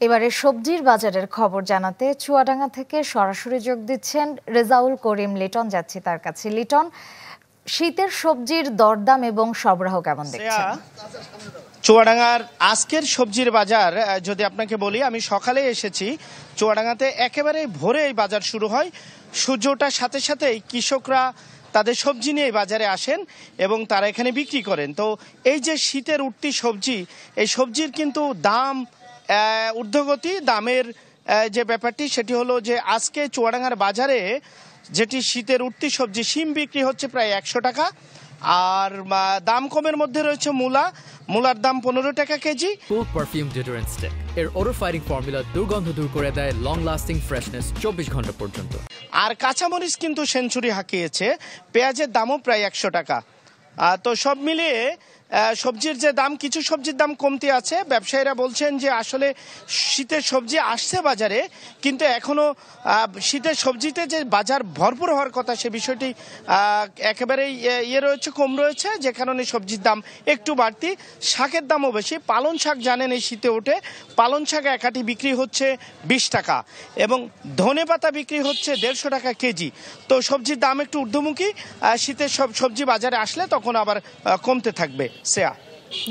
এবারে সবজির বাজারের খবর জানাতে চুয়াডাঙ্গা থেকে সরাসরি যোগ দিচ্ছেন রেজাউল করিম লিটন। যাচ্ছি তার কাছে। লিটন, শীতের সবজির দরদাম এবং সরবরাহ কেমন দেখছেন? চুয়াডাঙ্গার আজকের সবজির বাজার যদি আপনাকে বলি, আমি সকালে এসেছি চুয়াডাঙ্গাতে, একেবারে ভোরে এই বাজার শুরু হয়। সূর্য ওঠার সাথে সাথেই কৃষকরা তাদের সবজি নিয়ে বাজারে আসেন এবং তারা এখানে বিক্রি করেন। তো এই যে শীতের উঠতি সবজি, এই সবজির কিন্তু দাম ঊর্ধ্বগতি। দামের যে ব্যাপারটি সেটি হলো যে আজকে চুয়াডাঙ্গার বাজারে যেটি শীতের উঠতি সবজি, শিম বিক্রি হচ্ছে প্রায় 100 টাকা। আর দাম কমের মধ্যে রয়েছে মূলার দাম 15 টাকা কেজি। ফুল পারফিউম ডিওডোরেন্ট স্টিক এর ওডর ফাইটিং ফর্মুলা দুর্গন্ধ দূর করে দেয়, লং লাস্টিং ফ্রেশনেস 24 ঘন্টা পর্যন্ত। আর কাঁচামরিচ কিন্তু সেঞ্চুরি হাঁকিয়েছে। পেঁয়াজের দামও প্রায় 100 টাকা। তো সব মিলিয়ে সবজির যে দাম, কিছু সবজির দাম কমতি আছে। ব্যবসায়ীরা বলছেন যে আসলে শীতের সবজি আসছে বাজারে, কিন্তু এখনো শীতের সবজিতে যে বাজার ভরপুর হওয়ার কথা সে বিষয়টি একেবারেই রয়েছে, কম রয়েছে, যে কারণে সবজির দাম একটু বাড়তি। শাকের দামও বেশি। পালং শাক জানেন এই শীতে ওঠে, পালং শাক এক আঁটি বিক্রি হচ্ছে 20 টাকা এবং ধনে পাতা বিক্রি হচ্ছে 150 টাকা কেজি। তো সবজির দাম একটু ঊর্ধ্বমুখী। শীতের সব সবজি বাজারে আসলে তখন আবার কমতে থাকবে।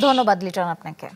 ধন্যবাদ লিটন আপনাকে।